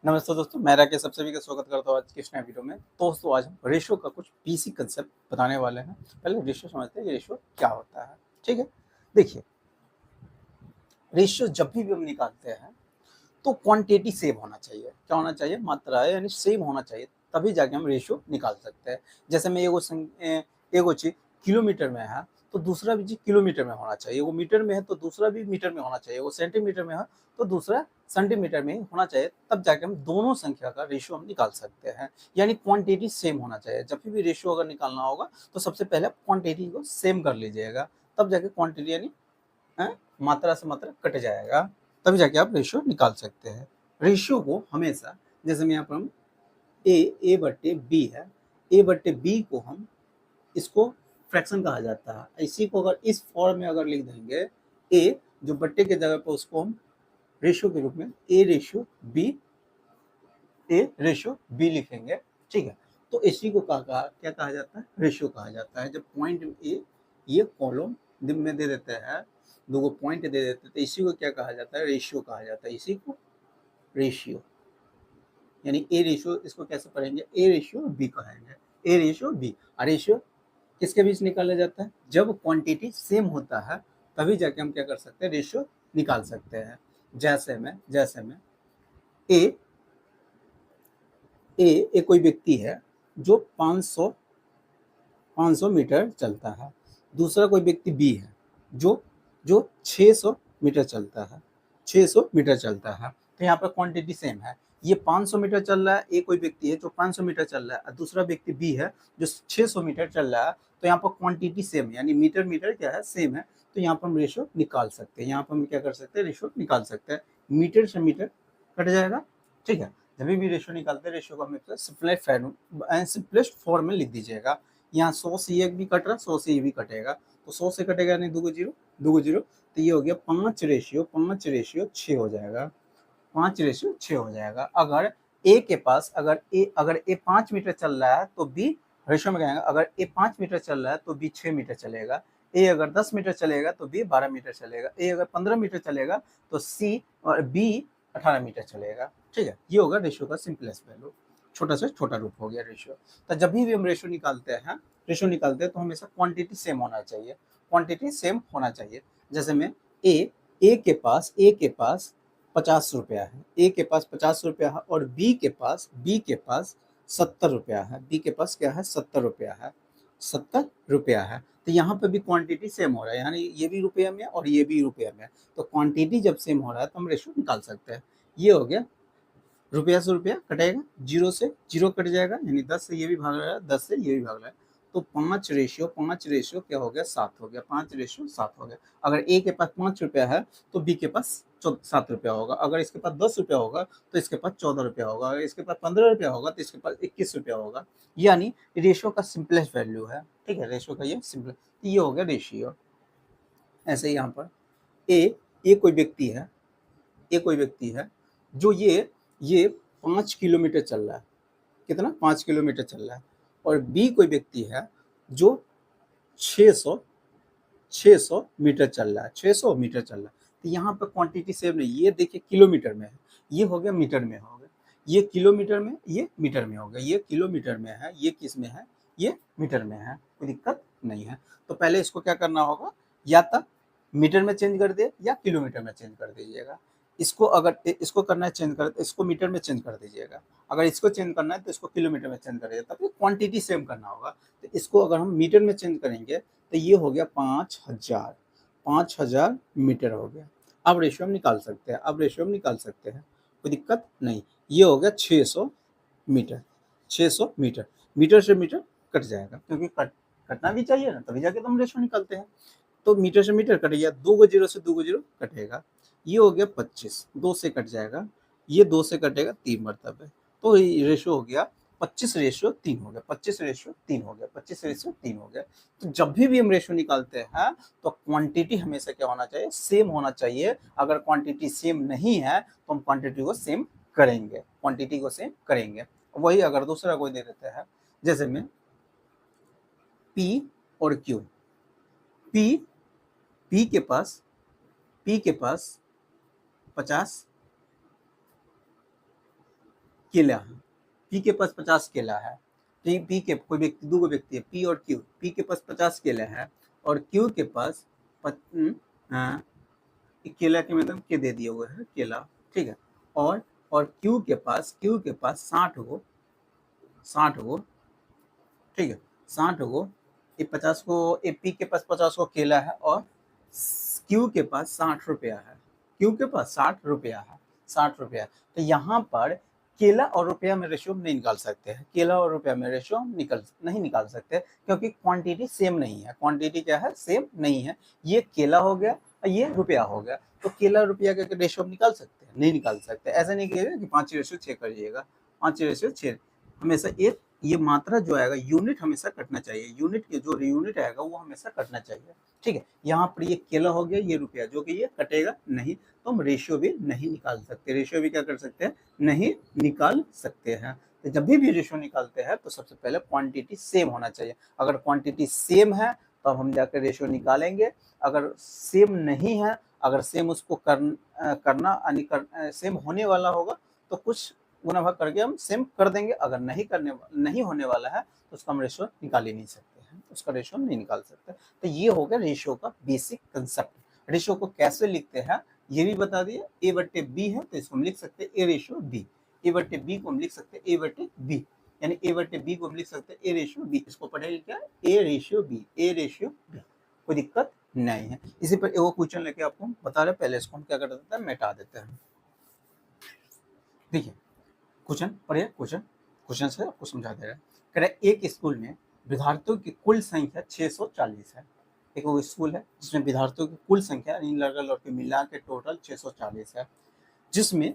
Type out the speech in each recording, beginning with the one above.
नमस्ते दोस्तों, मैं राकेश आप सभी का स्वागत करता हूँ आज की इस नए वीडियो में। दोस्तों आज हम रेशियो का कुछ बेसिक कंसेप्ट बताने वाले हैं। पहले रेशियो समझते हैं कि रेशियो क्या होता है। ठीक है, देखिए रेशियो जब भी हम निकालते हैं तो क्वांटिटी सेम होना चाहिए। क्या होना चाहिए? मात्रा है यानी सेम होना चाहिए, तभी जाके हम रेशियो निकाल सकते हैं। जैसे में एगो चीज किलोमीटर में है तो दूसरा भी चीज किलोमीटर में होना चाहिए। वो मीटर में है तो दूसरा भी मीटर में होना चाहिए। वो सेंटीमीटर में है तो दूसरा सेंटीमीटर में ही होना चाहिए, तब जाके हम दोनों संख्या का रेशियो हम निकाल सकते हैं। यानी क्वांटिटी सेम होना चाहिए। जब भी रेशियो अगर निकालना होगा तो सबसे पहले क्वांटिटी को सेम कर लीजिएगा, तब जाके क्वांटिटी यानी मात्रा से मात्रा कट जाएगा, तभी जाके आप रेशियो निकाल सकते हैं। रेशियो को हमेशा जैसे में यहाँ पर हम ए बट्टे बी है, ए बट्टे बी को हम इसको फ्रैक्शन कहा जाता है। इसी को अगर इस फॉर्म में अगर लिख देंगे ए जो बट्टे के जगह पर, उसको हम रेशियो के रूप में ए रेशियो बी लिखेंगे। ठीक है, तो इसी को क्या कहा जाता है? रेशियो कहा जाता है। जब पॉइंट ए ये कॉलम में दे देते हैं, दो पॉइंट दे देते हैं, तो इसी को क्या कहा जाता है? रेशियो कहा जाता है। इसी को रेशियो यानी ए रेशियो, इसको कैसे पढ़ेंगे? ए रेशियो बी कहेंगे। A ratio b. और रेशियो किसके बीच निकाला जाता है? जब क्वांटिटी सेम होता है तभी जाके हम क्या कर सकते हैं? रेशियो निकाल सकते हैं। जैसे में ए ए कोई व्यक्ति है जो 500 मीटर चलता है। दूसरा कोई व्यक्ति बी है जो जो 600 मीटर चलता है। 600 मीटर चलता है, तो यहाँ पर क्वांटिटी सेम है। ये 500 मीटर चल रहा है, एक कोई व्यक्ति है जो 500 मीटर चल रहा है, और दूसरा व्यक्ति बी है जो 600 मीटर चल रहा है। तो यहाँ पर क्वांटिटी सेम है, यानी मीटर मीटर क्या है? सेम है। तो यहाँ पर हम रेशियो निकाल सकते हैं। यहाँ पर हम क्या कर सकते हैं? रेशियो निकाल सकते हैं। मीटर से मीटर कट जाएगा। ठीक है, जब भी रेशियो निकालते हैं, रेशियो को हम सिंपलेस्ट फॉर्म में लिख दीजिएगा। यहाँ 100 से ये भी कट रहा है, 100 से ये भी कटेगा, तो 100 से कटेगा यानी दो जीरो, तो ये हो गया 5/6 हो जाएगा। 5/6 हो जाएगा। अगर ए के पास अगर ए 5 मीटर चल रहा है तो बी रेशियो में कहेंगे, अगर ए 5 मीटर चल रहा है तो बी 6 मीटर चलेगा। ए अगर 10 मीटर चलेगा तो बी 12 मीटर चलेगा। ए अगर 15 मीटर चलेगा तो सी और बी 18 मीटर चलेगा। ठीक है, ये होगा रेशियो का सिंपलेस्ट वैल्यू। छोटा से छोटा रूप हो गया रेशियो। तो जब भी हम रेशियो निकालते हैं तो हमेशा क्वांटिटी सेम होना चाहिए। क्वांटिटी सेम होना चाहिए। जैसे में ए के पास 50 रुपया है। ए के पास 50 रुपया है और बी के पास 70 रुपया है। बी के पास क्या है? 70 रुपया है। 70 रुपया है, तो यहाँ पे भी क्वांटिटी सेम हो रहा है, यानी ये भी रुपया में और ये भी रुपया में। तो क्वांटिटी जब सेम हो रहा है तो हम रेशियो निकाल सकते हैं। ये हो गया, रुपया से रुपया कटेगा, जीरो से जीरो कट जाएगा, यानी 10 से ये भी भाग रहा है, 10 से ये भी भाग रहा है। तो 5 रेशियो क्या हो गया? 7 हो गया। 5/7 हो गया। अगर ए के पास 5 रुपया है तो बी के पास 7 रुपया होगा। अगर इसके पास 10 रुपया होगा तो इसके पास 14 रुपया होगा। अगर इसके पास 15 रुपया होगा तो इसके पास 21 रुपया होगा। यानी रेशियो का सिंपलेस्ट वैल्यू है। ठीक है, रेशियो का ये सिंपल, ये हो गया रेशियो। ऐसे ही यहाँ पर ए कोई व्यक्ति है जो ये 5 किलोमीटर चल रहा है। कितना? 5 किलोमीटर चल रहा है। और बी कोई व्यक्ति है जो 600 मीटर चल रहा है। 600 मीटर चल रहा है। तो यहाँ पर क्वांटिटी सेम नहीं, ये देखिए किलोमीटर में है, ये हो गया मीटर में हो गया। ये किलोमीटर में, ये मीटर में हो गया। ये किलोमीटर में है, ये किस में है? ये मीटर में है। कोई दिक्कत नहीं है। तो पहले इसको क्या करना होगा? या तो मीटर में चेंज कर दे या किलोमीटर में चेंज कर दीजिएगा। इसको अगर इसको करना है चेंज कर, इसको मीटर में चेंज कर दीजिएगा। अगर इसको चेंज करना है तो इसको किलोमीटर में चेंज कर दीजिएगा, तब क्वांटिटी सेम करना होगा। तो इसको अगर हम मीटर में चेंज करेंगे तो ये हो गया 5000 मीटर हो गया। अब रेशियो हम निकाल सकते हैं। कोई दिक्कत नहीं। ये हो गया 600 मीटर। 600 मीटर, मीटर से मीटर कट जाएगा, क्योंकि कटना भी चाहिए ना, तभी जाके तो हम रेशियो निकालते हैं। तो मीटर से मीटर कट गया, 2 जीरो से 2 जीरो कटेगा। ये हो गया 25, 2 से कट जाएगा, ये 2 से कटेगा 3 मरतबे। तो रेशियो हो गया 25/3 हो गया। 25/3 हो गया। 25/3 हो गया। तो जब भी हम रेशियो निकालते हैं तो क्वांटिटी हमेशा क्या होना चाहिए? सेम होना चाहिए। अगर क्वांटिटी सेम नहीं है तो हम क्वांटिटी को सेम करेंगे। वही अगर दूसरा कोई दे देते हैं, जैसे में पी और क्यू। पी पी के पास 50 केला है, पी के पास 50 केला है, पी के कोई व्यक्ति, दो व्यक्ति है, पी और क्यू, पी के पास 50 केला है और क्यू के पास केला के मतलब के दे दिया हुआ है केला, ठीक है, और क्यू के पास 60 गो, ठीक है, 60 गो, ये 50 को, ए पी के पास 50 को केला है और क्यू के पास 60 रुपया है, क्यू के पास 60 रुपया है, 60 रुपया। तो यहाँ पर केला और रुपया में रेशियो नहीं निकाल सकते हैं, केला और रुपया में रेशियो नहीं निकाल सकते क्योंकि क्वांटिटी सेम नहीं है, क्वांटिटी क्या है, सेम नहीं है। ये केला हो गया और ये रुपया हो गया, तो केला रुपया का रेशियो निकाल सकते हैं, नहीं निकाल सकते। ऐसा नहीं कहिएगा कि 5:6 करिएगा, 5:6 हमेशा एक ये मात्रा जो आएगा यूनिट हमेशा कटना चाहिए, यूनिट के जो यूनिट आएगा वो हमेशा कटना चाहिए, ठीक है। यहाँ पर ये केला हो गया, ये रुपया, जो कि ये कटेगा नहीं, तो हम रेशियो भी नहीं निकाल सकते, रेशियो भी क्या कर सकते हैं, नहीं निकाल सकते हैं। तो जब भी रेशियो निकालते हैं तो सबसे पहले क्वांटिटी सेम होना चाहिए, अगर क्वांटिटी सेम है तो हम जाकर रेशियो निकालेंगे, अगर सेम नहीं है, अगर सेम उसको करना सेम होने वाला होगा तो कुछ गुना भाग करके हम सेम कर देंगे, अगर नहीं होने वाला है तो उसका हम रेशियो निकाल ही नहीं सकते हैं, उसका रेशियो नहीं निकाल सकते। तो ये हो गया रेशियो का बेसिक कंसेप्ट। रेशियो को कैसे लिखते हैं ये भी बता दिए, A/B है तो इसको हम लिख सकते हैं A रेशियो B, A/B को हम लिख सकते हैं A/B, यानी A/B को हम लिख सकते हैं A रेशियो B, इसको पढ़ेंगे क्या, A ratio B, A ratio B, कोई दिक्कत नहीं है। इसी पर एक क्वेश्चन लेके आपको बता रहे, पहले इसको हम क्या कर देते हैं, मिटा देते हैं। देखिए क्वेश्चन पढ़िए, क्वेश्चन से आपको समझा दे रहा है। कह रहा है एक स्कूल में विद्यार्थियों की कुल संख्या 640 है, एक वो स्कूल है जिसमें विद्यार्थियों की कुल संख्या लड़का लड़के मिला के टोटल 640 है, जिसमें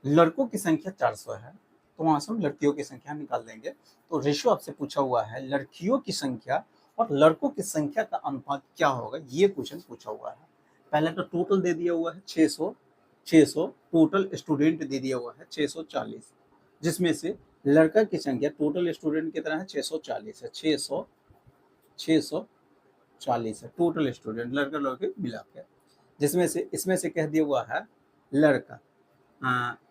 लड़कों की संख्या 400 है, तो वहां से हम लड़कियों की संख्या निकाल देंगे। तो रेशियो आपसे पूछा हुआ है लड़कियों की संख्या और लड़कों की संख्या का अनुपात क्या होगा, ये क्वेश्चन पूछा हुआ है। पहले तो टोटल दे दिया हुआ है 600 टोटल स्टूडेंट दे दिया हुआ है 640, जिसमें से लड़का की संख्या टोटल स्टूडेंट कितना है, 640 है, 640 है टोटल स्टूडेंट लड़का लड़के मिला के, जिसमें से इसमें से कह दिया हुआ है लड़का,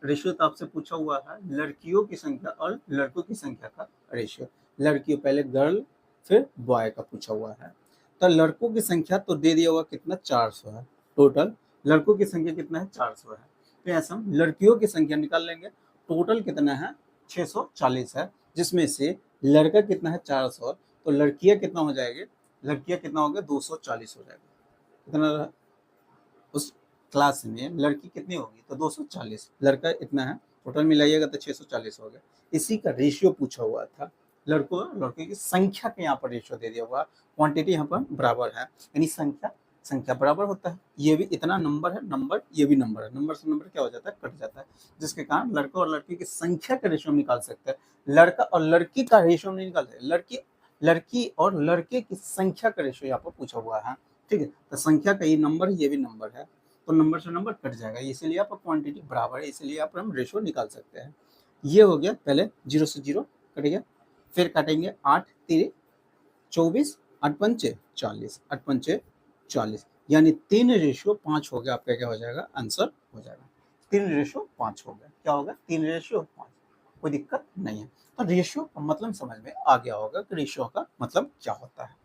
रेशियो तो आपसे पूछा हुआ है लड़कियों की संख्या और लड़कों की संख्या का रेशियो, लड़कियों पहले गर्ल फिर बॉय का पूछा हुआ है। तो लड़कों की संख्या तो दे दिया हुआ कितना, 400 है टोटल, लड़कों की संख्या कितना है, 400 है। तो ऐसा हम लड़कियों की संख्या निकाल लेंगे, टोटल कितना है, 640 है, जिसमें से लड़का कितना है, 400, तो लड़कियां कितना हो जाएगी, लड़कियां कितना हो गया, 240 हो जाएगा। कितना उस क्लास में लड़की कितनी होगी, तो 240, लड़का इतना है, टोटल मिलाइएगा तो 640 हो गया। इसी का रेशियो पूछा हुआ था, लड़कों और लड़कियों की संख्या के यहाँ पर रेशियो दे दिया हुआ, क्वांटिटी यहाँ पर बराबर है, यानी संख्या बराबर होता है, ये भी इतना नंबर है, नंबर ये भी नंबर है, नंबर से नंबर क्या हो जाता है, कट जाता है, जिसके कारण लड़का और लड़की की संख्या का रेशियो निकाल सकते हैं, लड़का और लड़की का रेशियो नहीं निकाल सकते, लड़की और लड़के की संख्या का रेशियो यहाँ पर पूछा हुआ है, ठीक है। तो संख्या का ये नंबर है, ये भी नंबर है, तो नंबर से नंबर कट जाएगा, इसलिए यहाँ पर क्वांटिटी बराबर है, इसलिए यहाँ पर हम रेशियो निकाल सकते हैं। ये हो गया, पहले 0 से 0 कट गया, फिर काटेंगे 8 3 24, 8 पंचे 40, 8 पंचे 40, यानी 3:5 हो गया, आपका क्या हो जाएगा, आंसर हो जाएगा 3:5 हो गया, क्या होगा, 3:5, कोई दिक्कत नहीं है। तो रेशियो का मतलब समझ में आ गया होगा कि रेशियो का मतलब क्या होता है,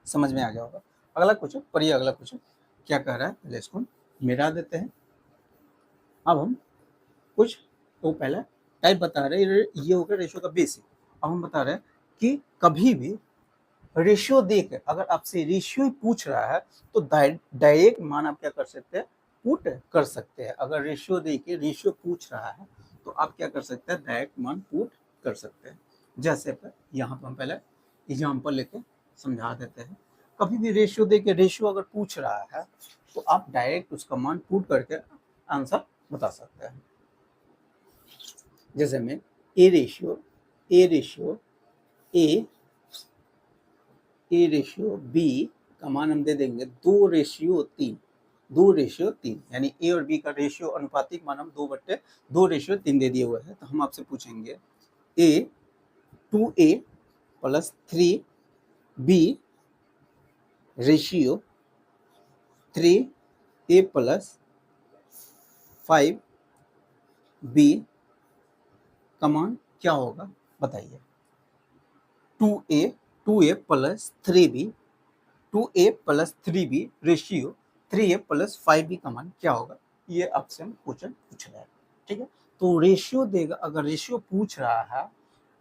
समझ में आ गया होगा। अगला क्वेश्चन पढ़िए, अगला क्वेश्चन क्या कह रहा है, पहले इसको मिटा देते हैं। अब हम कुछ तो पहले टाइप बता रहे हैं, ये होगा रेशियो का बेसिक। अब हम बता रहे हैं कि कभी भी रेशियो देकर अगर आपसे रेशियो पूछ रहा है तो डायरेक्ट मान आप क्या कर सकते हैं, पुट कर सकते हैं। अगर रेशियो देके रेशियो पूछ रहा है तो आप क्या कर सकते हैं, डायरेक्ट मान पुट कर सकते हैं। जैसे पर यहाँ पर हम पहले एग्जाम्पल लेके समझा देते हैं। कभी भी रेशियो देके रेशियो अगर पूछ रहा है तो आप डायरेक्ट उसका मान पुट करके आंसर बता सकते हैं। जैसे में ए रेशियो बी का मान हम दे देंगे 2:3, 2:3, यानी ए और बी का रेशियो अनुपातिक मान हम 2/2:3 दे दिए हुए हैं। तो हम आपसे पूछेंगे A 2A + 3B ratio 3A + 5B का मान क्या होगा बताइए। 2a plus 3b, 2a plus 3b ratio 3a plus 5b का मान क्या होगा, ये आपसे क्वेश्चन पूछ रहा है। ठीक है, तो रेशियो देगा, अगर रेशियो पूछ रहा है,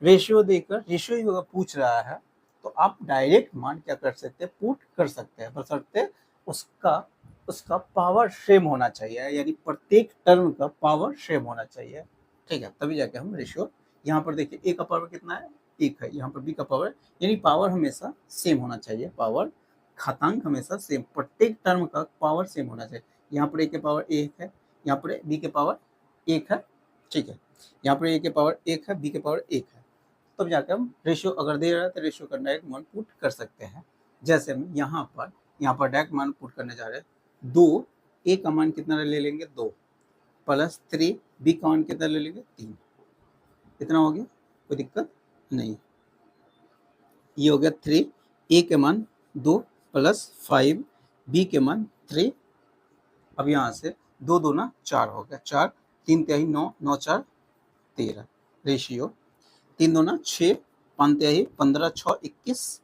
रेशियो देकर रेशियो ही अगर पूछ रहा है तो आप डायरेक्ट मान क्या कर सकते हैं, पुट कर सकते हैं, बशर्ते उसका उसका पावर सेम होना चाहिए, यानी प्रत्येक टर्म का पावर सेम होना चाहिए। ठीक है, तभी जाके हम रेशियो, यहाँ पर देखिए ए का पावर कितना है, एक है, यहाँ पर बी का पावर, यानी पावर हमेशा सेम होना चाहिए, पावर घातांक हमेशा सेम, प्रत्येक टर्म का पावर सेम होना चाहिए। यहाँ पर ए के पावर एक है, यहाँ पर बी के पावर एक है। ठीक है, यहाँ पर ए के पावर एक है, बी के पावर एक है, तब जाकर हम रेशियो अगर दे रहा है तो रेशियो का डायरेक्ट मान पुट कर सकते हैं। जैसे हम यहाँ पर डायरेक्ट मान पुट करने जा रहे हैं, 2 ए का मान कितना ले लेंगे 2 प्लस 3 बी का मान कितना ले लेंगे 3, कितना हो गया, कोई दिक्कत नहीं। ये हो गया 3 ए के मान 2 प्लस 5 बी के मान 3। अब यहाँ से 2 दूना 4 हो गया, 4 3 तिहाई 9, 9 4 13 रेशियो 3 दूना 6, 5 तिहाई 15, 6 21,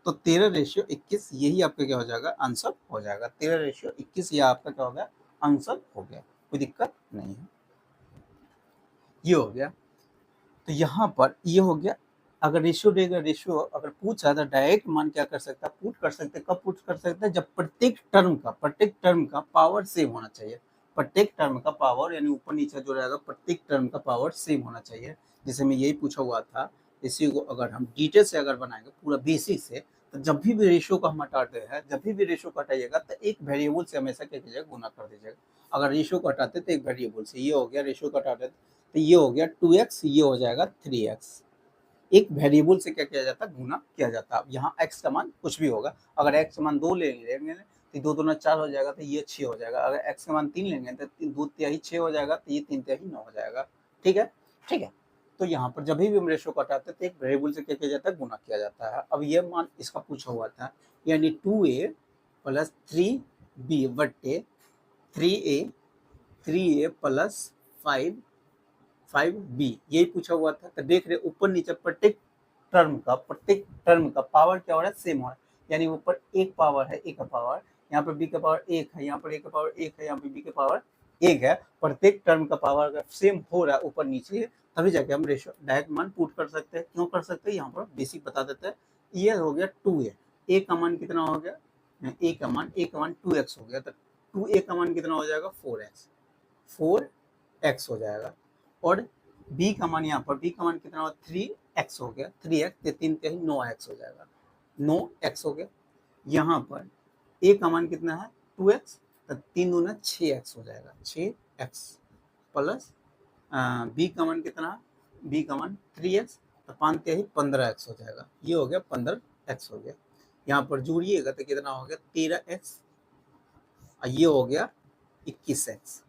तो 13 रेशियो 21, यही आपका क्या हो जाएगा, आंसर हो जाएगा। 13 रेशियो 21 यह आपका क्या हो गया, आंसर हो गया, कोई दिक्कत नहीं है। ये हो गया, तो यहाँ पर ये हो गया। अगर रेशियो देगा, रेशियो अगर पूछा तो डायरेक्ट मान क्या कर सकता है, पुट कर सकते हैं। कब पुट कर सकते हैं, जब प्रत्येक टर्म का पावर सेम होना चाहिए, प्रत्येक टर्म का पावर, यानी ऊपर नीचे जो रहेगा प्रत्येक टर्म का पावर सेम होना चाहिए। जैसे मैं यही पूछा हुआ था, इसी को अगर हम डिटेल से अगर बनाएंगे पूरा बेसिक से, तो जब भी रेशियो को हम हटाते हैं, जब भी रेशियो को हटाइएगा तो एक वेरिएबल से हमेशा क्या कीजिएगा, गुना कर दीजिएगा। अगर रेशियो को हटाते तो एक वेरिएबल से, ये हो गया रेशियो को हटाते तो ये हो गया 2x, ये हो जाएगा 3x। एक वेरिएबल से क्या किया जाता है, गुना किया जाता है। अब यहाँ x का मान कुछ भी होगा, अगर x का मान 2 लेंगे तो 2 दूना 4 हो जाएगा, तो ये 6 हो जाएगा। अगर x का मान 3 लेंगे तो 2 तिहाई 6 हो जाएगा, तो ये 3 तिहाई 9 हो जाएगा। ठीक है, ठीक है। तो यहाँ पर जब भी हम रेशियो को हटाते हैं तो एक वेरिएबल से क्या किया जाता है, गुना किया जाता है। अब ये मान इसका पूछा हुआ था, यानी 2a प्लस 3b बट्टे 3a प्लस 5b, यही पूछा हुआ था। तो देख रहे ऊपर नीचे प्रत्येक टर्म का पावर क्या हो रहा है, सेम हो रहा है, यानी ऊपर एक पावर है, एक का पावर, यहाँ पर बी का पावर एक है, यहाँ पर ए का पावर एक है, यहाँ पर बी का पावर एक है। प्रत्येक टर्म का पावर अगर सेम हो रहा है ऊपर नीचे, तभी जाके हम रेशियो डायरेक्ट मान पुट कर सकते हैं। क्यों कर सकते हैं, यहाँ पर बेसिक बता देते हैं। ये हो गया 2a, ए का मान कितना हो गया, ए का मान 2x हो गया, तो 2a का मान कितना हो जाएगा 4x हो जाएगा। और b का मान, यहाँ पर b का मान कितना होगा 3x हो गया, 3x 3 तिहाई 9x हो जाएगा, 9x हो गया। यहाँ पर a का मान कितना है 2x, तो 3 दूना 6x हो जाएगा, 6x प्लस b का मान कितना है, b का मान 3x, तो 5 तिहाई 15x हो जाएगा, ये हो गया 15x हो गया। यहाँ पर जोड़िएगा तो कितना हो गया 13x, ये हो गया 21x,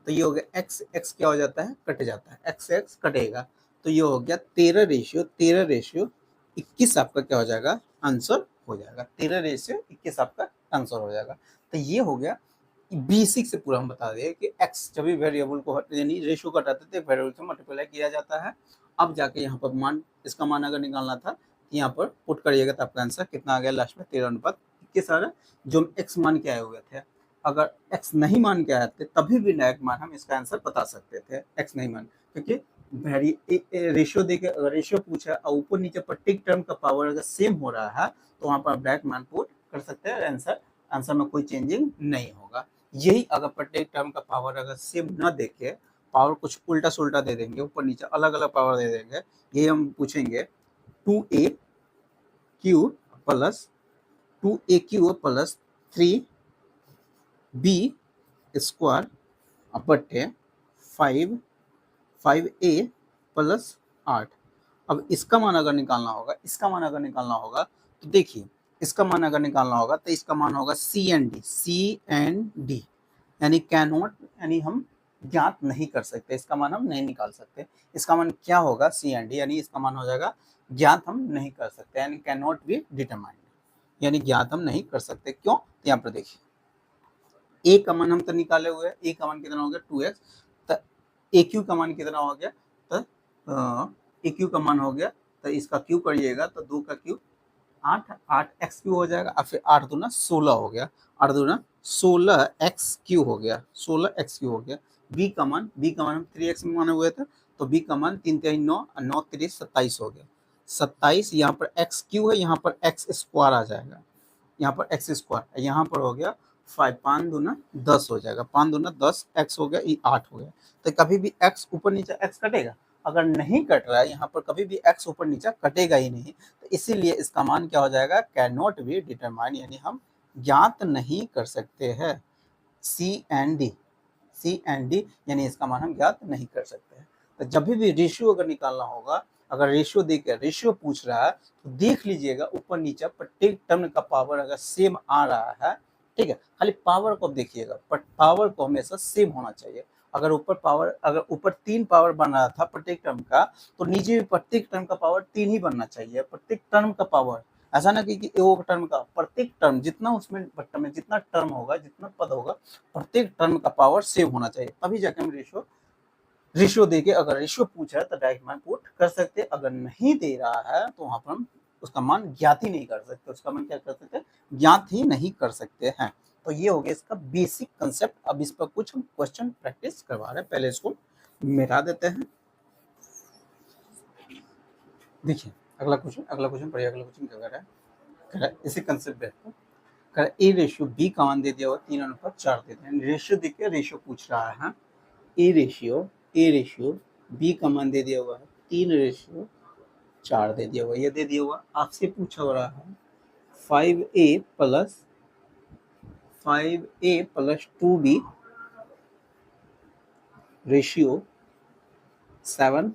तो ये हो गया x क्या हो जाता है, कट जाता है, x कटेगा, तो ये हो गया 13 रेशियो 21 आपका क्या हो जाएगा, आंसर हो जाएगा। 13 रेशियो 21 आपका आंसर हो जाएगा। तो ये हो गया बेसिक से पूरा हम बता दें कि x जब भी वेरिएबल को यानी रेशियो को हटाते थे वेरिएबल से मल्टीप्लाई किया जाता है। अब जाके यहाँ पर मान, इसका मान अगर निकालना था तो यहाँ पर पुट करिएगा तो आपका आंसर कितना आ गया लास्ट में 13:21 आ रहा है। जो x मान के आए हुए थे, अगर x नहीं मान के आए थे तभी भी डायरेक्ट मान हम इसका आंसर बता सकते थे, x नहीं मान, क्योंकि रेशियो देके अगर रेशियो पूछा और ऊपर नीचे प्रत्येक टर्म का पावर अगर सेम हो रहा है तो वहाँ पर आप डायरेक्ट मान पुट कर सकते हैं, आंसर में कोई चेंजिंग नहीं होगा। यही अगर प्रत्येक टर्म का पावर अगर सेम न देके पावर कुछ उल्टा सुल्टा दे देंगे, ऊपर नीचे अलग अलग पावर दे देंगे, यही हम पूछेंगे 2a cube plus 3b square बटे 5a प्लस 8। अब इसका मान अगर निकालना होगा, तो देखिए इसका मान अगर निकालना होगा तो इसका मान होगा सी एंड डी, यानी कैनॉट, यानी हम ज्ञात नहीं कर सकते, इसका मान हम नहीं निकाल सकते। इसका मान क्या होगा सी एंड डी, यानी इसका मान हो जाएगा ज्ञात हम नहीं कर सकते, यानी कैन नॉट बी डिटरमाइंड, यानी ज्ञात हम नहीं कर सकते। क्यों, तो यहाँ पर देखिए ए का मान हम तो निकाले हुए हैं, ए का मान कितना हो गया 2x, तो ए क्यू का मान कितना हो गया तो ए क्यू का मान हो गया, तो इसका क्यू करिएगा तो 2 का क्यू 8, 8 एक्स क्यू हो जाएगा, और फिर 8 दूना 16 हो गया, 8 दूना 16 एक्स क्यू हो गया, 16 एक्स क्यू हो गया। बी का मान हम 3x में माने हुए थे, तो बी का मान 3 3 9 और 9 3 27 हो गया। 27 यहाँ पर एक्स क्यू है, यहाँ पर एक्स स्क्वायर आ जाएगा, यहाँ पर एक्स स्क्वायर, यहाँ पर हो गया 5, 5 दूना 10 हो जाएगा, 5 दूना 10 एक्स हो गया, ये 8 हो गया। तो कभी भी एक्स ऊपर नीचे एक्स कटेगा, अगर नहीं कट रहा है यहाँ पर कभी भी एक्स ऊपर नीचे कटेगा ही नहीं, तो इसीलिए इसका मान क्या हो जाएगा, कैन नॉट बी डिटरमाइन, यानी हम ज्ञात नहीं कर सकते हैं। C and D, C and D यानी इसका मान हम ज्ञात नहीं कर सकते हैं। तो जब भी रेशियो अगर निकालना होगा, अगर रेशियो देकर रेशियो पूछ रहा है तो देख लीजिएगा ऊपर नीचे प्रत्येक टर्म का पावर अगर सेम आ रहा है, ठीक है, खाली पावर को देखिएगा, बट पावर को हमेशा सेम होना चाहिए। अगर ऊपर 3 पावर बन रहा था प्रत्येक टर्म का, तो नीचे भी प्रत्येक टर्म का पावर 3 ही बनना चाहिए, प्रत्येक टर्म का पावर, ऐसा ना कि एक टर्म का प्रत्येक टर्म जितना उसमें में जितना टर्म होगा, जितना पद होगा, प्रत्येक टर्म का पावर सेम होना चाहिए, तभी जाके हम रेशियो देके अगर रेशियो पूछा है तो डायरेक्ट मान पुट कर सकते हैं। अगर नहीं दे रहा है तो वहां पर हम उसका मान ज्ञात ही नहीं कर सकते, उसका मान क्या कर सकते हैं, ज्ञात ही नहीं कर सकते हैं। तो ये हो गया इसका बेसिक कंसेप्ट। अब इस पर कुछ हम क्वेश्चन प्रैक्टिस करवा रहे हैं, पहले इसको मिटा देते हैं। देखिए अगला क्वेश्चन पढ़िए, अगला क्वेश्चन क्या कर रहा है, इसी कंसेप्ट पे ए रेशियो बी का मान दे दिया हुआ 3:4 दे दिया, रेशियो देखिए रेशियो पूछ रहा है, ए रेशियो बी का मान दे दिया हुआ है 3:4 दे दिया हुआ, ये दे दिया हुआ, आपसे पूछा हो रहा है 5a plus 2b ratio 7a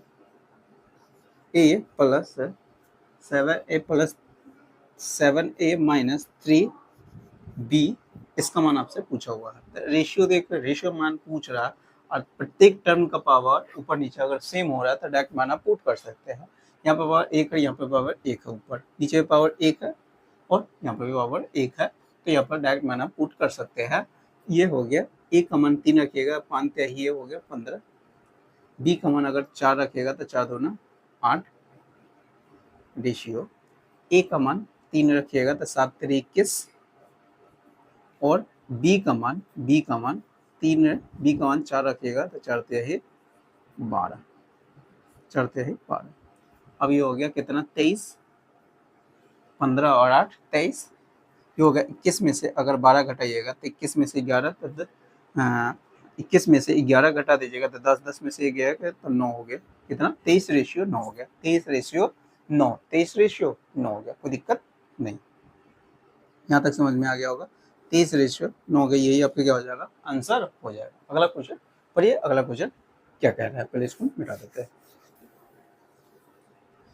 minus 3b, इसका मान आपसे पूछा हुआ है। रेशियो देख, रेशियो मान पूछ रहा है और प्रत्येक टर्म का पावर ऊपर नीचे अगर सेम हो रहा है तो डायरेक्ट मान आप पुट कर सकते हैं। यहाँ पर पावर 1 है, यहाँ पर पावर 1 है, ऊपर नीचे पावर 1 है और यहाँ पर भी पावर 1 है, तो यहाँ पर डायरेक्ट मान आप पुट कर सकते हैं। ये हो गया, ए का मान 3 रखिएगा, 5 ये हो गया 15, बी का मान अगर 4 रखिएगा तो 4 दूना 8 रेशियो, ए का मान 3 रखिएगा तो 7 3 21, और बी का मान 4 रखिएगा तो 4 3 12, 4 3 12। अब ये हो गया कितना, 23, 15 और 8 23, ये हो गया 21 में से अगर 12 घटाइएगा तो 21 में से 11, तो 21 में से 11 घटा दीजिएगा तो 10, 10 में से 11 तो 9 हो गया, कितना 23:9 हो गया, 23:9 हो गया, कोई दिक्कत नहीं, यहाँ तक समझ में आ गया होगा। 23:9 हो गया, यही आपका क्या हो जाएगा, आंसर हो जाएगा। अगला क्वेश्चन पढ़िए, अगला क्वेश्चन क्या कह रहा है, पहले इसको मिटा देते हैं।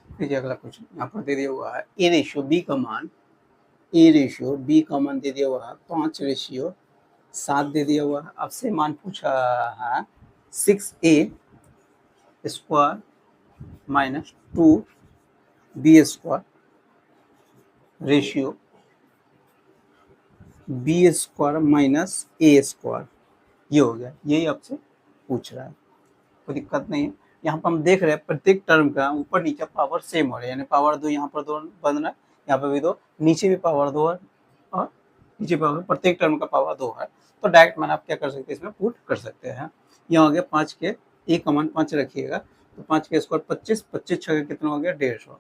देखिए अगला क्वेश्चन यहाँ पर दे दिया हुआ है, ए रेशियो बी का मान दे दिया हुआ है 5:7 दे दिया हुआ है। आपसे मान पूछा है 6a square minus 2b square ratio B square minus A square, ये हो गया, यही आपसे पूछ रहा है, कोई दिक्कत नहीं है। यहाँ पर हम देख रहे हैं प्रत्येक टर्म का ऊपर नीचे पावर सेम हो रहा है, यानी पावर 2 यहाँ पर 2 बन रहा है, यहाँ पर भी 2, नीचे भी पावर 2 है और नीचे पावर, प्रत्येक टर्म का पावर 2 है, तो डायरेक्ट मान आप क्या कर सकते हैं, इसमें पुट कर सकते हैं। यहाँ हो गया 5 के, ए का मान 5 रखिएगा तो 5 के स्क्वायर 25, 25 छः कितना हो गया 150,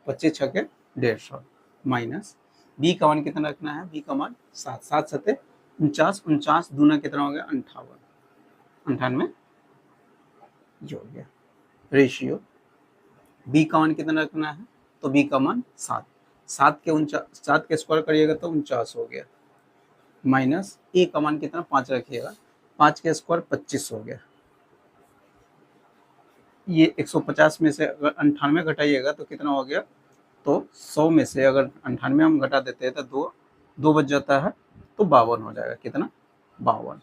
25 छः 150 माइनस बी का मान कितना रखना है, बी का मान 7, 7 7 49, 49 दूना कितना हो गया 58, 98, ये हो गया रेशियो बी का मान कितना रखना है, तो बी का मान 7, 7 के स्क्वायर करिएगा तो 49 हो गया, माइनस ए का मान कितना 5 रखिएगा, 5 के स्क्वायर 25 हो गया, ये 150 में से अगर 98 घटाइएगा तो कितना हो गया, तो 100 में से अगर 98 हम घटा देते हैं तो 2 बच जाता है, तो 52 हो जाएगा, कितना 52,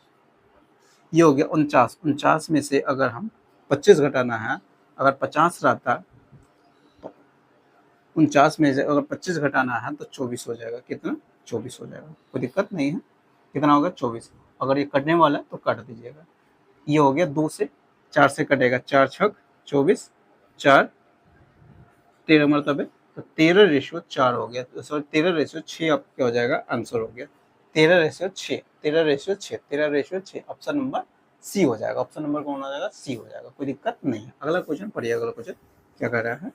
ये हो गया 49, 49 में से अगर हम 25 घटाना है, अगर 50 रहता तो 49 में से अगर 25 घटाना है तो 24 हो जाएगा, कितना 24 हो जाएगा, कोई दिक्कत नहीं है, कितना होगा 24, अगर ये कटने वाला है तो काट दीजिएगा, ये हो गया 2 से 4 से कटेगा, 4 छक 24 4 13 मरतबे, तो 13/4 हो गया, तो सॉरी 13/6 आपका क्या हो जाएगा, आंसर हो गया 13/6, 13/6, 13/6, ऑप्शन नंबर सी हो जाएगा। ऑप्शन नंबर कौन हो जाएगा, सी हो जाएगा, कोई दिक्कत नहीं है। अगला क्वेश्चन पढ़िए, अगला क्वेश्चन क्या कह रहा है,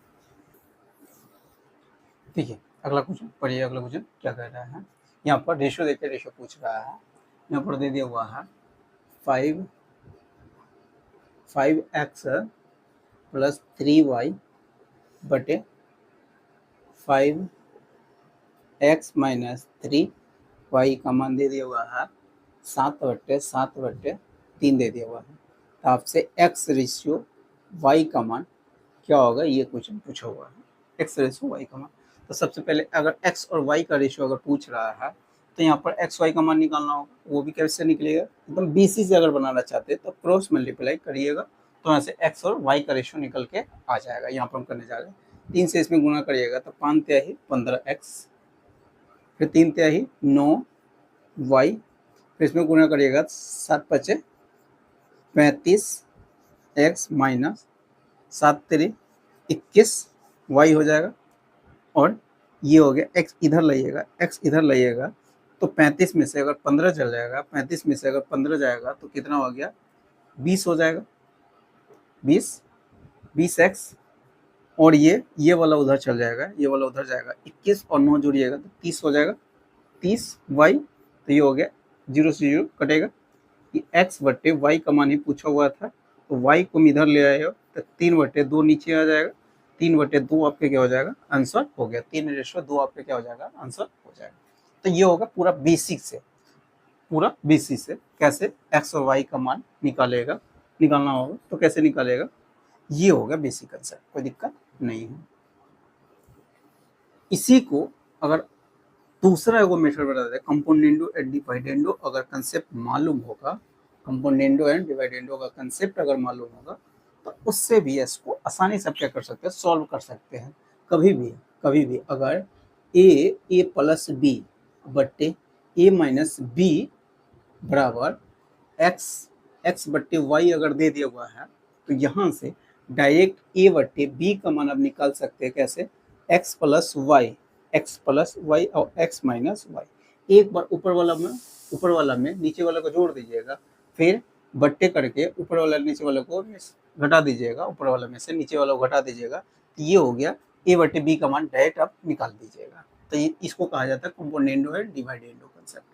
ठीक है। अगला क्वेश्चन पढ़िए, अगला क्वेश्चन क्या कह रहा है। यहाँ पर रेशो देखिए, रेशो पूछ रहा है। यहाँ पर दे दिया हुआ है 5x प्लस 3y बटे 5x माइनस 3y का मान दे दिया हुआ है 7/3 दे दिया हुआ है। तो आपसे x रेशियो y का मान क्या होगा, ये क्वेश्चन पूछा हुआ है, x रेशियो y का मान। तो सबसे पहले अगर x और y का रेशियो अगर पूछ रहा है तो यहाँ पर x y का मान निकालना होगा। वो भी कैसे निकलेगा, एकदम BC से अगर बनाना चाहते हैं तो क्रॉस मल्टीप्लाई करिएगा, तो यहाँ से x और y का रेशियो निकल के आ जाएगा। यहाँ पर हम करने जा रहे हैं 3 से इसमें गुणा करिएगा तो 5 तिहाई 15x, फिर 3 तिहाई 9y, फिर इसमें गुणा करिएगा 7×5 35x माइनस 7×3 21y हो जाएगा। और ये हो गया x इधर लाइएगा, x इधर लाइएगा तो 35 में से अगर 15 चल जाएगा, 35 में से अगर 15 जाएगा तो कितना हो गया, 20 हो जाएगा, 20x। और ये वाला उधर चल जाएगा, ये वाला उधर जाएगा, 21 और 9 जोड़िएगा तो 30 हो जाएगा, 30y। तो ये हो गया 0 से 0 कटेगा, कि x बट्टे y का मान ही पूछा हुआ था, तो y को इधर ले आए हो तो 3/2 नीचे आ जाएगा, 3/2 आपके क्या हो जाएगा, आंसर हो गया, 3/2 आपके क्या हो जाएगा, आंसर हो जाएगा। तो ये होगा पूरा बेसिक से, पूरा बेसिक से कैसे x और y का मान निकालना होगा, तो कैसे निकालेगा, ये होगा बेसिक आंसर, कोई दिक्कत नहीं है। इसी को अगर दूसरा एगो मेथड बता देते हैं, कंपोनेंडो एंड डिवाइडेंडो। अगर कंसेप्ट मालूम होगा, कंपोनेंडो एंड डिवाइडेंडो का कंसेप्ट अगर मालूम होगा तो उससे भी इसको आसानी से क्या कर सकते हैं, सॉल्व कर सकते हैं। कभी भी अगर a प्लस बी बट्टे a माइनस बी बराबर x बट्टे y अगर दे दिया हुआ है तो यहाँ से डायरेक्ट a बट्टे b का मान अब निकाल सकते हैं, कैसे, x प्लस वाई और x माइनस वाई। एक बार ऊपर वाला में नीचे वाला को जोड़ दीजिएगा, फिर बट्टे करके ऊपर वाला नीचे वाले को घटा दीजिएगा, ऊपर वाला में से नीचे वाला को घटा दीजिएगा, तो ये हो गया a बट्टे b का मान डायरेक्ट आप निकाल दीजिएगा। तो इसको कहा जाता है componendo and dividendo concept,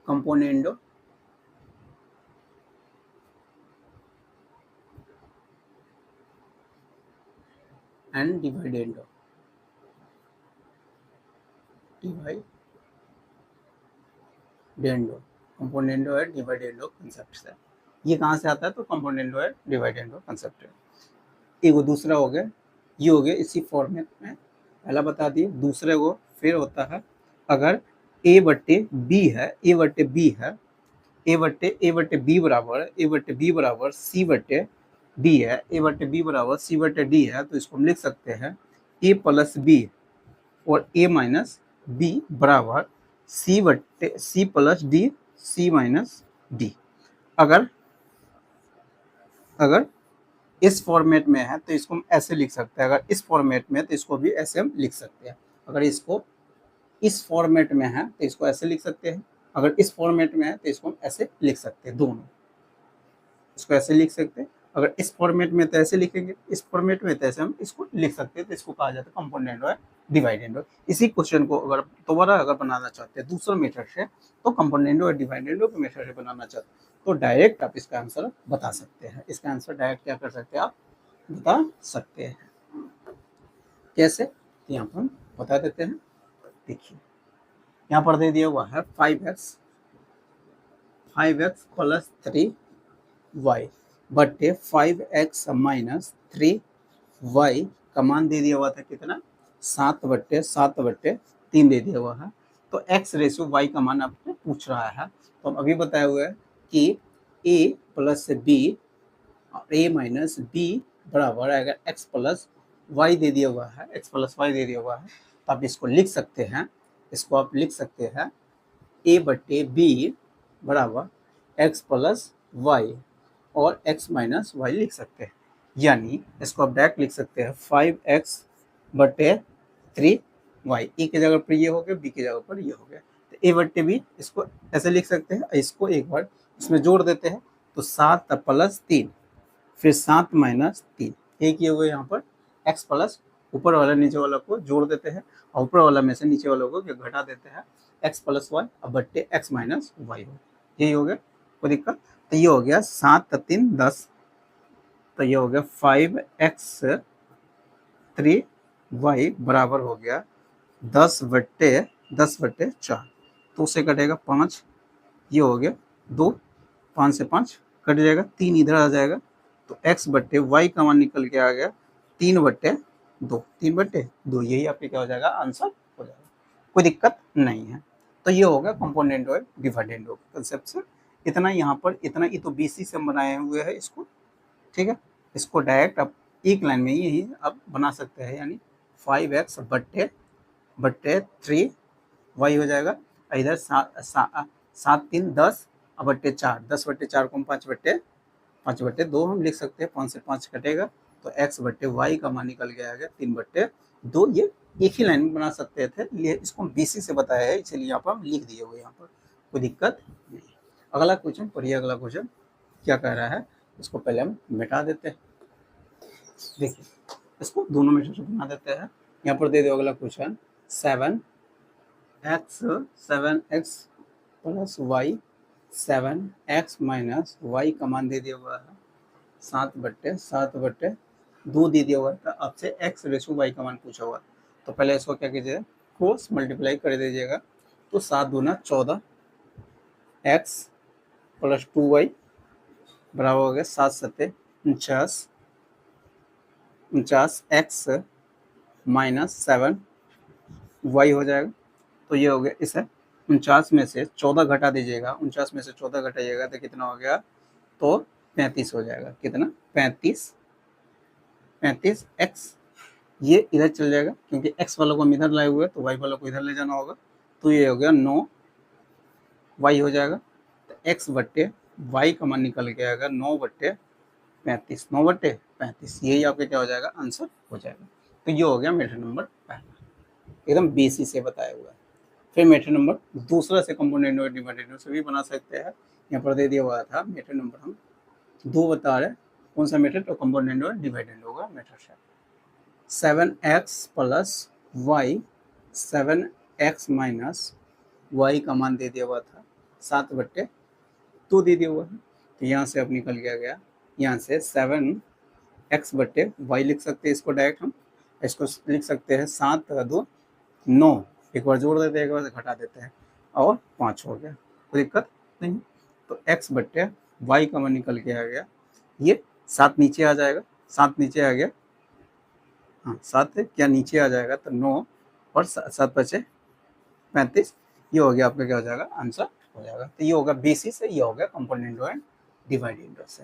componendo and dividendo componendo and dividendo concept है। ये कहाँ से आता है, तो कंपोनेंडो एंड डिवाइडेंडो कंसेप्ट है। एक दूसरा हो गया, ये हो गया इसी फॉर्मेट में, पहला बता दिए। दूसरे को फिर होता है अगर a बट्टे b है, a बट्टे b बराबर c बट्टे d है, a बट्टे b बराबर c बट्टे d है, तो इसको हम लिख सकते हैं a प्लस b और a माइनस b बराबर c plus d c minus d। अगर इस फॉर्मेट में है तो इसको हम ऐसे लिख सकते हैं, अगर इस फॉर्मेट में है तो इसको भी ऐसे हम लिख सकते हैं। अगर इसको इस फॉर्मेट में है तो इसको ऐसे लिख सकते हैं, अगर इस फॉर्मेट में है तो इसको हम ऐसे लिख सकते हैं, दोनों इसको ऐसे लिख सकते हैं। अगर इस फॉर्मेट में तो ऐसे लिखेंगे, इस फॉर्मेट में तो ऐसे हम इसको लिख सकते हैं, तो इसको कहा जाता है कंपोनेंडो है डिवाइडेंडो। इसी क्वेश्चन को अगर दोबारा अगर बनाना चाहते हैं दूसरा मेथड से, तो कंपोनेंडो और डिवाइडेंडो के मेथड से बनाना चाहते हैं तो डायरेक्ट आप इसका आंसर बता सकते हैं। इसका आंसर डायरेक्ट क्या कर सकते हैं, आप बता सकते हैं। कैसे, यहाँ पर हम बता देते हैं। देखिए यहाँ पर दे दिया हुआ है 5x प्लस 3y बट्टे 5x माइनस 3y का मान दे दिया हुआ था कितना, 7/3 दे दिया हुआ है। तो x रेशियो y का मान आपको पूछ रहा है, तो हम अभी बताए हुए हैं कि a प्लस b और a माइनस b बराबर अगर x प्लस y दे दिया हुआ है, x प्लस वाई दे दिया हुआ है, तो आप इसको लिख सकते हैं, इसको आप लिख सकते हैं a बट्टे b बराबर x प्लस वाई और x माइनस वाई लिख सकते हैं। यानी इसको आप डायरेक्ट लिख सकते हैं 5x/3y। ए की जगह पर ये हो गया, बी की जगह पर ये हो गया, तो a/b इसको ऐसे लिख सकते हैं। इसको एक बार इसमें जोड़ देते हैं तो 7 + 3 फिर 7 - 3 एक ये हुए, यहाँ पर x प्लस ऊपर वाला नीचे वाला को जोड़ देते हैं और ऊपर वाला में से नीचे वाला को घटा देते हैं, x + y अब बट्टे x - y हो, यही हो गया, कोई दिक्कत। तो ये हो गया 7 × 3 = 10, तो ये हो गया 5x/3y बराबर हो गया 10/4, तो उससे कटेगा 5, ये हो गया 2, 5 से 5 कट जाएगा, 3 इधर आ जाएगा, तो x/y का मान निकल के आ गया 3/2, 3/2, यही आपके क्या हो जाएगा, आंसर हो जाएगा, कोई दिक्कत नहीं है। तो ये होगा कंपोनेंट और डिविडेंड कंसेप्ट से इतना, यहाँ पर इतना ही तो बीसी से हम बनाए हुए हैं इसको, ठीक है। इसको डायरेक्ट आप एक लाइन में ही आप बना सकते हैं, यानी 5x/3y हो जाएगा, इधर 7 3 10 /4, 10/4 को हम 5/2 हम लिख सकते हैं, 5 से 5 कटेगा, तो x/y का मान निकल के आ गया 3/2। ये एक ही लाइन में बना सकते थे, ये इसको बीसी से बताया है, इसलिए यहाँ पर हम लिख दिए हुए, यहाँ पर कोई दिक्कत नहीं। अगला क्वेश्चन पढ़िए, अगला क्वेश्चन क्या कह रहा है, इसको पहले हम मिटा देते हैं। देखिए इसको दोनों में से बना देते हैं। यहाँ पर दे दो अगला question 7x + y 7x - y का मान दे दिया हुआ है 7/2 दे दिया हुआ है, आपसे x/y का मान पूछा हुआ है। तो पहले इसको क्या कीजिएगा, क्रॉस मल्टीप्लाई कर दीजिएगा, तो 7 दूना 14, x + 2y बराबर हो गया 7 7 49, 49x - 7y हो जाएगा। तो ये हो गया, इसे 49 में से 14 घटा दीजिएगा, 49 में से 14 घटाइएगा तो कितना हो गया, तो 35 हो जाएगा, कितना 35x, ये इधर चल जाएगा क्योंकि x वालों को हम इधर लाए हुए, तो y वालों को इधर ले जाना होगा, तो ये हो गया 9y हो जाएगा, तो x/y का मान निकल के आएगा 9/35, 9/35, यही आपका क्या हो जाएगा, आंसर हो जाएगा। तो ये हो गया मेथड नंबर पहला, एकदम बेसिक से बताया हुआ है। फिर मेथड नंबर दूसरा से कंपोनेंट और डिविडेंड से भी बना सकते हैं, यहाँ पर दे दिया हुआ था मेथड नंबर हम 2 बता रहे, कौन सा मेथड, तो कंपोनेंट और डिविडेंड होगा मेथड से। 7x + y 7x - y का मान दे दिया हुआ था 7/2 दे दिया हुआ है, तो यहाँ से अब निकल गया, यहाँ से 7x/y लिख सकते हैं, इसको डायरेक्ट हम इसको लिख सकते हैं 7 × 2 9, एक बार जोड़ देते हैं, एक बार से घटा देते हैं, और 5 हो गया, कोई दिक्कत नहीं। तो x/y का मान निकल के आ गया, ये 7 नीचे आ जाएगा, 7 नीचे आ गया, हाँ 7 क्या नीचे आ जाएगा, तो 9 और 7 × 35, ये हो गया आपका क्या हो जाएगा, आंसर हो जाएगा। तो ये होगा बेसिस से, ये हो गया कंपोनेंट एंड डिविडेंड से,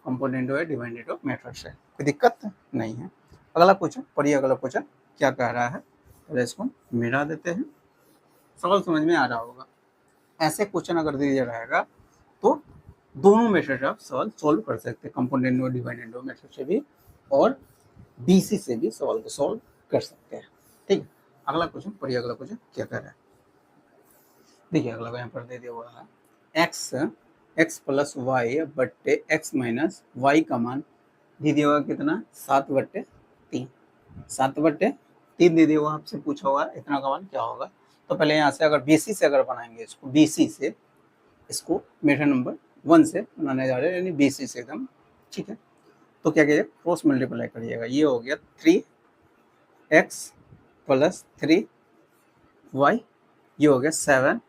कंपोनेंट एंड डिविडेंड मेथड से, कोई दिक्कत नहीं है। अगला क्वेश्चन पढ़िए, अगला क्वेश्चन क्या कह रहा है, तो इसको मिटा देते हैं, सवाल समझ में आ रहा होगा। ऐसे क्वेश्चन अगर दिया रहेगा तो दोनों मेथड आप सवाल सॉल्व कर सकते हैं, कंपोनेंट और डिविडेंड मेथड से भी और बीसी से भी सवाल को सॉल्व कर सकते हैं, ठीक है। अगला क्वेश्चन पढ़िए, अगला क्वेश्चन क्या कर रहा है, देखिए अगला यहाँ पर दे दिया हुआ है x + y बट्टे x - y का मान दे दिया हुआ कितना, 7/3, 7/3 दे दिया हुआ, आपसे पूछा हुआ इतना का मान क्या होगा। तो पहले यहाँ से अगर बीसी से अगर बनाएंगे इसको, बीसी से इसको मेथड नंबर 1 से बनाने जा रहे हैं, यानी बीसी से एकदम, ठीक है। तो क्या कीजिएगा, क्रॉस मल्टीप्लाई करिएगा, ये हो गया 3x + 3y, ये हो गया 7x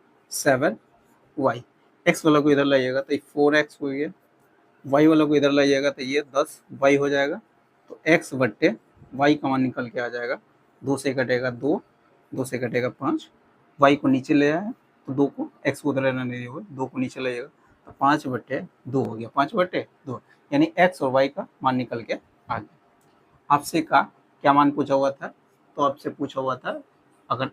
- 7y, x वाला को इधर लाइएगा तो 4x हो गया, y वाला को इधर लाइएगा तो ये 10y हो जाएगा, तो x/y का मान निकल के आ जाएगा, 2 से कटेगा 2, 2 से कटेगा 5, y को नीचे ले आया तो 2 को x को उधर रहने दिए हुए, 2 को नीचे लाइएगा तो 5/2 हो गया, 5/2, यानी x और y का मान निकल के आ गया। आपसे क्या मान पूछा हुआ था, तो आपसे पूछा हुआ था अगर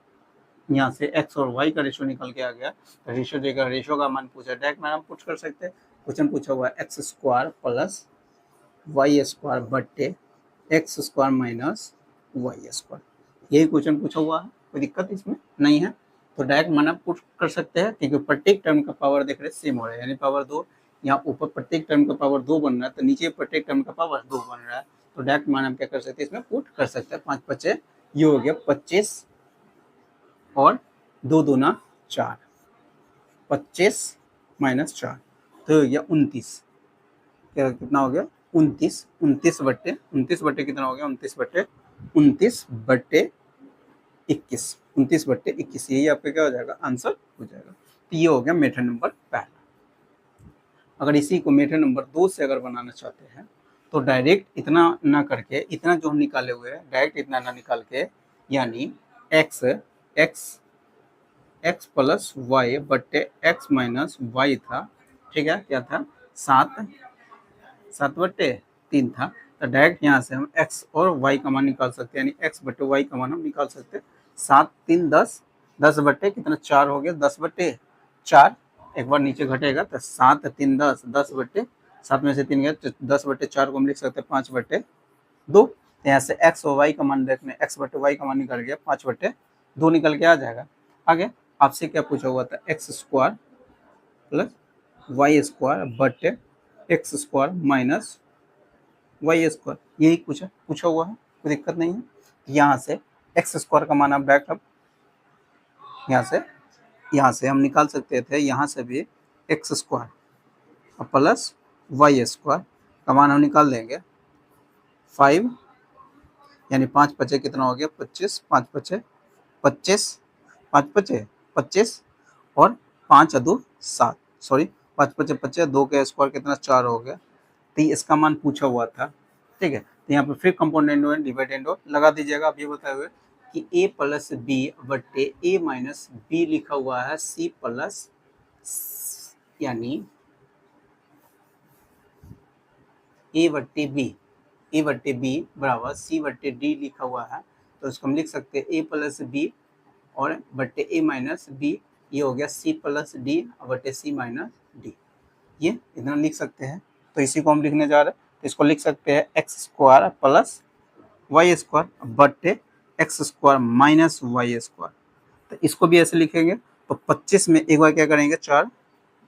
यहाँ से x और y का रेशो निकल के आ गया, तो रेशो का मान पूछा, डायरेक्ट मैंने पुट कर सकते हैं, क्वेश्चन पूछा हुआ है x² + वाई स्क्वायर बट्टे x square minus Y square. यही क्वेश्चन पूछा हुआ है, कोई दिक्कत इसमें नहीं है। तो डायरेक्ट मान आप पुट कर सकते हैं, क्योंकि प्रत्येक टर्म का पावर देख रहे सेम हो रहा है, यानी पावर 2। यहाँ ऊपर प्रत्येक टर्म का पावर 2 बन रहा है, तो नीचे प्रत्येक टर्म का पावर 2 बन रहा है। तो डायरेक्ट मान हम क्या कर सकते हैं, इसमें पुट कर सकते हैं। 5 5 ये हो गया 25 और 2 दूना 4, 25 माइनस 4 तो हो गया 29। क्या कितना हो गया 29, 29 बट्टे कितना हो गया 29 बट्टे 21, 29 बट्टे 21, यही आपका क्या हो जाएगा आंसर हो जाएगा। तो ये हो गया मेथड नंबर पहला। अगर इसी को मेथड नंबर 2 से अगर बनाना चाहते हैं तो डायरेक्ट इतना ना करके, इतना जो हम निकाले हुए हैं डायरेक्ट इतना ना निकाल के, यानी एक्स प्लस वाई बट्टे एक्स माइनस वाई था, ठीक है, क्या था 7 बट्टे 3 था। तो डायरेक्ट यहाँ से हम x और y का मान निकाल सकते हैं, यानी x बट्टे y का मान हम निकाल सकते हैं। 7 3 10, 10 बट्टे कितना 4 हो गया, 10 बट्टे 4, एक बार नीचे घटेगा तो 7 3 10, 10 बट्टे 7 में से 3 गया तो 10 बट्टे 4 को हम लिख सकते हैं 5 बट्टे 2। तो यहाँ से x और y का मान देखने, x बट्टे y का मान निकल गया 5 बट्टे 2 निकल के आ जाएगा। आगे आपसे क्या पूछा हुआ था, X square plus Y square बट्टे x square minus Y square, यही पूछा हुआ है, कोई दिक्कत नहीं है। यहाँ से एक्स स्क्वायर का मान आप डायरेक्ट अब यहाँ से हम निकाल सकते थे, यहाँ से भी x square plus Y square का मान हम निकाल देंगे 5, यानी 5 पचे कितना हो गया 25, 5 पचे 25, 5 पचे 25 और 5 2 7, सॉरी 5 पचे 25, 2 का स्क्वायर कितना 4 हो गया। तो इसका मान पूछा हुआ था, ठीक है। तो यहाँ पे फिर कंपोनेंट में डिवाइडेंड लगा दीजिएगा। आप ये बताए हुए कि a प्लस बी बट्टे ए माइनस बी लिखा हुआ है c प्लस, यानी a बट्टे बी बराबर c बट्टे डी लिखा हुआ है। तो इसको हम लिख सकते हैं a प्लस बी और बट्टे ए माइनस बी, ये हो गया c प्लस डी बट्टे c माइनस डी, ये इतना लिख सकते हैं। तो इसी को हम लिखने जा रहे हैं, तो इसको लिख सकते हैं X square plus Y square बट्टे x square minus Y square. तो इसको भी ऐसे लिखेंगे। तो 25 में एक बार क्या करेंगे 4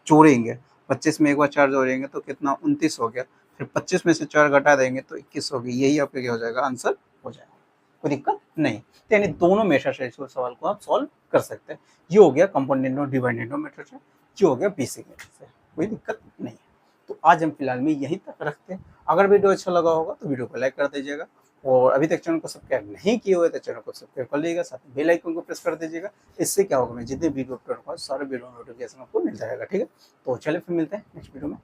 जोड़ेंगे, 25 में एक बार 4 जोड़ेंगे तो कितना 29 हो गया, फिर 25 में से 4 घटा देंगे तो 21 हो गई, यही आपका क्या हो जाएगा आंसर हो जाएगा, कोई दिक्कत नहीं। तो यानी दोनों मेथड से इस सवाल को आप सॉल्व कर सकते हैं। ये हो गया कंपोनेंट और डिवाइडेंड मेथड से, ये हो गया बेसिक मेथड से, कोई दिक्कत नहीं है। तो आज हम फिलहाल में यहीं तक रखते हैं। अगर वीडियो अच्छा लगा होगा तो वीडियो को लाइक कर दीजिएगा, और अभी तक चैनल को सब्सक्राइब नहीं किए हुए तो चैनल को सब्सक्राइब कर लीजिएगा, साथ में बेल आइकन को प्रेस कर दीजिएगा। इससे क्या होगा, मैं जितने वीडियो अपलोड करूँगा सारे वीडियो नोटिफिकेशन आपको मिल जाएगा, ठीक है। तो चलिए फिर मिलते हैं नेक्स्ट वीडियो में।